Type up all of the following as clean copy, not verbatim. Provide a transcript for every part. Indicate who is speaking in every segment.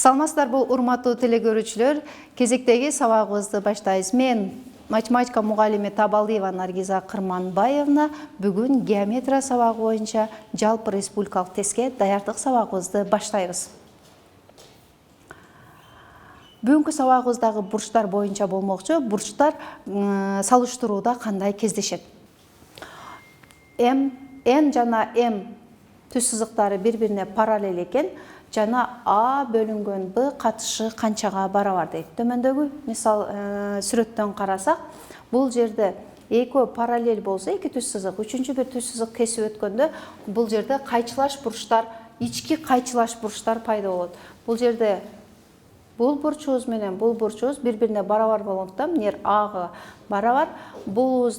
Speaker 1: Саламатсыздарбы, урматтуу телекөрүүчүлөр. Кезектеги сабагыбызды баштайбыз. Мен математика мугалими Табалдиева Наргиза Кырманбаевна бүгүн геометрия сабагы боюнча жалпы республикалык тестке даярдык сабагыбызды баштайбыз. Бүгүнкү сабагыбыздагы бурчтар боюнча болмокчу. Бурчтар салыштырууда кандай кездешет? N жана M түз сызыктары бири-бирине параллель экен. Жана А бөлүнгөн Б катышы канчага барабар дейт. Төмөндөгү мисал сүрөттөн карасак, бул жерде экөө параллель болсо, эки түз сызык, үчүнчү бир түз сызык кесип өткөндө, бул жерде кайчылаш бурчтар, ички кайчылаш бурчтар пайда болот. Бул жерде бул бурчубуз менен бул бурчубуз бири-бирине барабар болгондуктан, мына Ага барабар, бул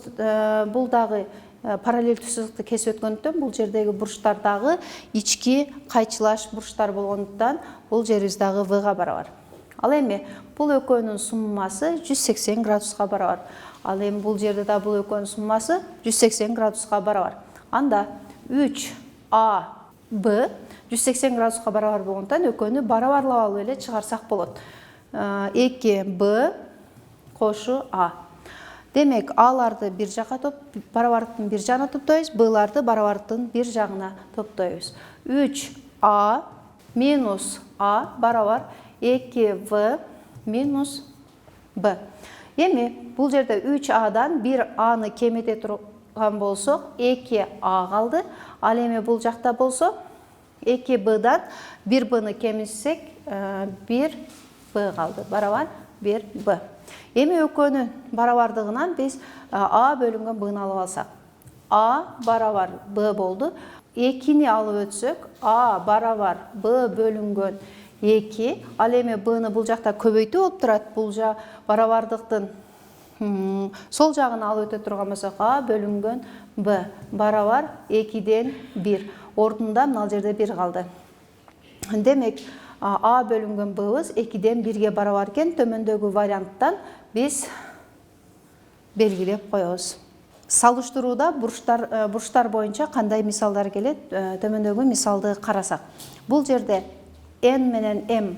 Speaker 1: дагы параллель түз сызыкты кесип өткөндүктөн, бул жердеги бурчтар дагы ички кайчылаш бурчтар болгондуктан, бул жерибиз дагы В-га барабар. Ал эми бул экөөнүн суммасы 180 градуска барабар. Ал эми бул жерде да бул экөөнүн суммасы 180 градуска барабар. Анда 3А Б 180 градуска барабар болгондуктан экөөнү барабарлап алып эле чыгарсак болот. 2Б кошу А. Демек, Аларды бир жака барабардын бир жагына топтойбуз, Б'ларды барабардын бир жагына топтойбуз. 3А минус А барабар 2В минус Б. Эми, бул жерде 3Адан 1Аны кемете турган болсок, 2А калды. Ал эми бул жакта болсо, 2Б'дан 1Б'ны кемитсек, 1Б калды. Барабар 1Б. Эми экөөнүн барабардыгынан биз А бөлүнгөн Б'ны алып алсак. А барабар Б болду. 2-ни алып өтсөк, А барабар Б бөлүнгөн 2. Ал эми Б'ны бул жакта көбөйтүү болуп турат. Бул барабардыктын сол жагын алып өтө турган болсок, А бөлүнгөн Б барабар 2ден 1. Ордунда мына жерде 1 калды. Демек, А бөлүнгөн Б'быз 2ден 1ге барабар экен. Төмөндөгү варианттан биз белгилеп коебуз. Салыштырууда бурчтар боюнча кандай мисалдар келет? Төмөндөгү мисалды карасак. Бул жерде N менен M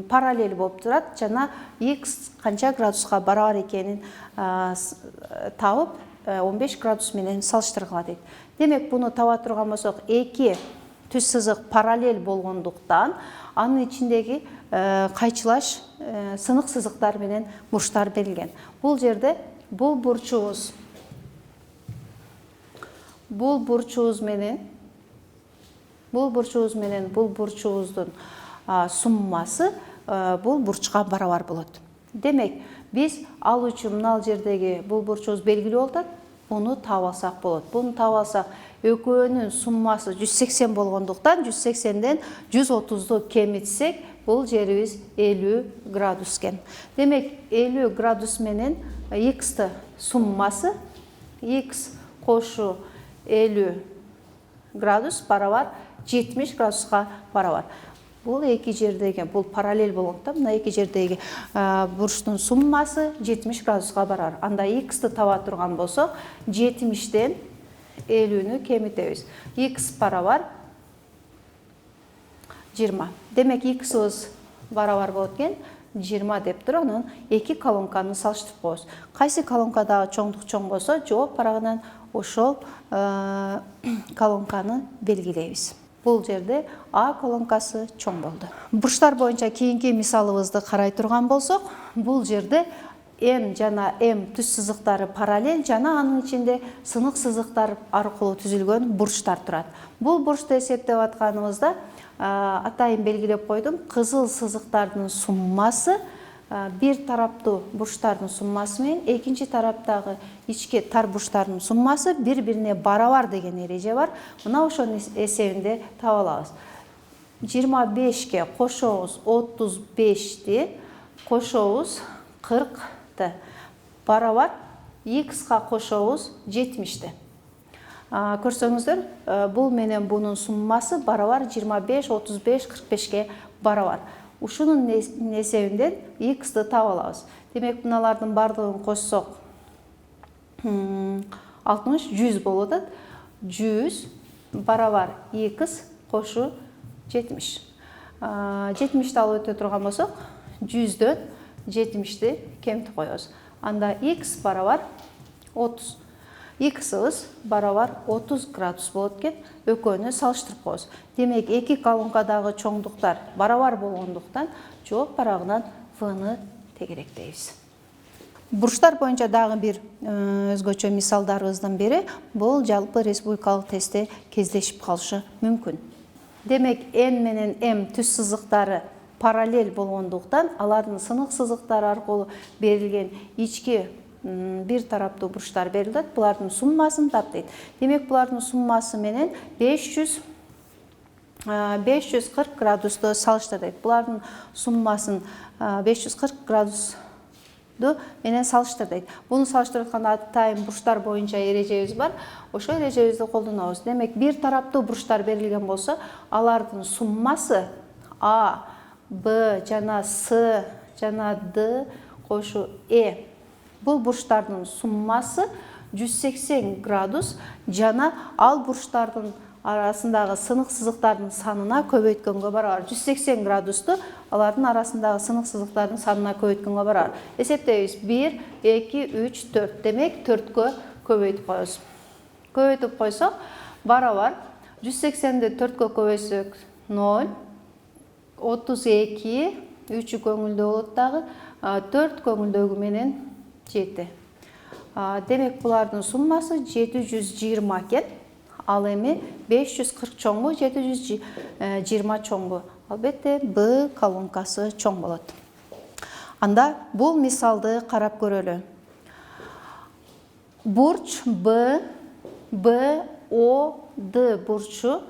Speaker 1: параллель болуп турат жана X канча градуска барабар экенин табып, 15 градус менен салыштыргыла дейт. Демек, буну таба турган болсок, эки түз сызык параллель болгондуктан, анын ичиндеги кайчылаш сынык сызыктар менен бурчтар берилген. Бул жерде бул бурчубуз менен бул бурчубуздун суммасы бул бурчка барабар болот. Демек, биз ал үчүн мына жердеги бул бурчубуз белгилүү болуп атат. Буну таап алсак болот. Буну таап алсак, экөөнүн суммасы 180 болгондуктан 180ден 130ду кемитсек, бул жерибиз 50 градус экен. Демек, 50 градус менен X'ты суммасы X кошу 50 градус барабар 70 градуска барабар. Бул эки жердеги, бул параллель болгондуктан, мына эки жердеги бурчтун суммасы 70 градуска барар. Анда X'ты таба турган болсок, 70ден 50-нү кемитебиз. X барабар 20. Демек, X'ыбыз барабар болот экен 20 деп туруп, анан эки колонканы салыштырып коебуз. Кайсы колонкадагы чоңдук чоң болсо, жооп парагынан ошол колонканы белгилейбиз. Бул жерде А колонкасы чоң болду. Бурчтар боюнча кийинки мисалыбызды карай турган болсок, бул жерде N жана M түз сызыктары параллель жана анын ичинде сынык сызыктар аркылуу түзүлгөн бурчтар турат. Бул бурчту эсептеп атканыбызда атайын белгилеп койдум. Кызыл сызыктардын суммасы бир тараптуу бурчтардын суммасы менен экинчи тараптагы ички тар бурчтардын суммасы бири-бирине барабар деген эреже бар. Мына ошонун эсебинде таба алабыз. 25ке кошобуз 35ти, кошобуз 40ты. Барабар X'ка кошобуз 70ти. Көрсөңүздөр, бул менен бунун суммасы барабар 25, 35, 45ке барабар. Ушунун эсебинден X'ты таба алабыз. Демек, мыналардын бардыгын кошсок, 60, 100 болуп атат. 100 барабар X кошу 70. 70'ti алып өтө турган болсок, 100дөн 70'ti кемитип коебуз. Анда x барабар 30. X-ыбыз барабар 30 градус болот экен. Экөөнү салыштырып коебуз. Демек, эки колонкадагы чоңдуктар барабар болгондуктан жооп барагынан v-ны тегеректейбиз. Бурчтар боюнча дагы бир өзгөчө мисалдарыбыздын бири бул жалпы республикалык тестте кездешип калышы мүмкүн. Демек, n менен m түз сызыктары параллель болгондуктан алардын сынык сызыктары аркылуу берилген ички бир тараптуу бурчтар берилет. Булардын суммасын тап дейт. Демек, булардын суммасы менен 540 градусту салыштыр дейт. Булардын суммасын 540 градусту менен салыштыр дейт. Буну салыштырып атканда атайын бурчтар боюнча эрежебиз бар. Ошо эрежебизди колдонобуз. Демек, бир тараптуу бурчтар берилген болсо, алардын суммасы А, Б жана С жана Д кошу Э. Бул бурчтардын суммасы 180 градус жана ал бурчтардын арасындагы сынык сызыктардын санына көбөйткөнгө барабар. 180 градусту алардын арасындагы сынык сызыктардын санына көбөйткөнгө барабар. Эсептейбиз. 1, 2, 3, 4. Демек, 4кө көбөйтүп коебуз. Көбөйтүп койсок, барабар 180-ди 4кө көбөйсөк 0, 32, 3 көңүлдүү болот дагы, 4 көңүлдөгү менен 7. Демек, булардын суммасы 720 экен. Ал эми 540 чоңбу, 720 чоңбу. Албетте, Б колонкасы чоң болот. Анда бул мисалды карап көрөлү. Бурч Б, О, Д бурчу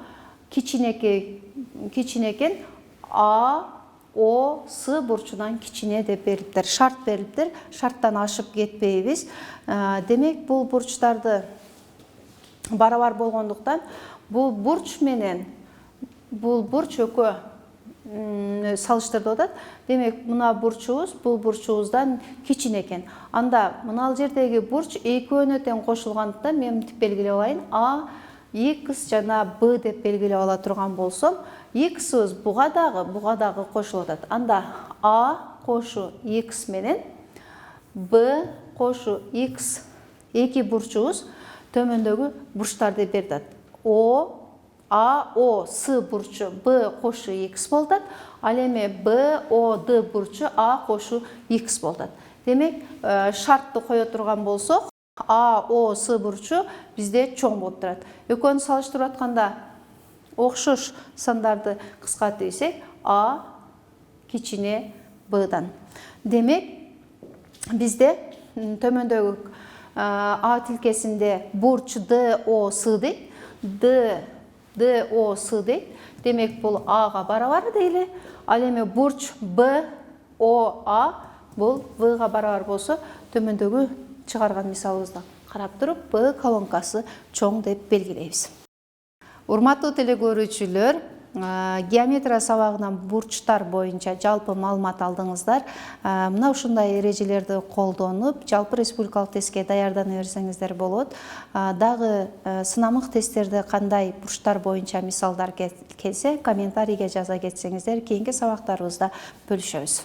Speaker 1: кичине экен, А, О, С бурчунан кичине деп бериптир. Шарт бериптир. Шарттан ашып кетпейбиз. Демек, бул бурчтарды барабар болгондуктан бул бурч менен бул бурч экөө салыштырды атат. Демек, мына бурчубуз бул бурчубуздан кичине экен. Анда мына жердеги бурч экөөнө тең кошулгандыктан мен мынтип белгилеп алайын. А, X жана Б деп белгилеп ала турган болсом, X'ыбыз буга дагы кошулуп атат. Анда А кошу X менен Б кошу X эки бурчубуз төмөндөгү бурчтарды берди. А, О, С бурчу Б кошу X болот. Ал эми Б, О, Д бурчу А кошу X болот. Демек, шартты кое турган болсок, А, О, С бурчу бизде чоң болуп турат. Экөөнү салыштырып атканда окшош сандарды кыскартып, А кичине Б'дан. Демек, бизде төмөндөгү А тилкесинде бурч Д, О, С дейт. Д, О, С дейт. Демек, бул Ага барабар дейли. Ал эми бурч Б, О, А бул Вга барабар болсо, төмөндөгү чыгарган мисалыбызды карап туруп, Б колонкасы чоң деп белгилейбиз. Урматтуу телекөрүүчүлөр, геометрия сабагынан бурчтар боюнча жалпы маалымат алдыңыздар. Мына ушундай эрежелерди колдонуп, жалпы республикалык тестке даярдана берсеңиздер болот. Дагы сынамык тесттерде кандай бурчтар боюнча мисалдар келсе, комментарийге жаза кетсеңиздер, кийинки сабактарыбызда бөлүшөбүз.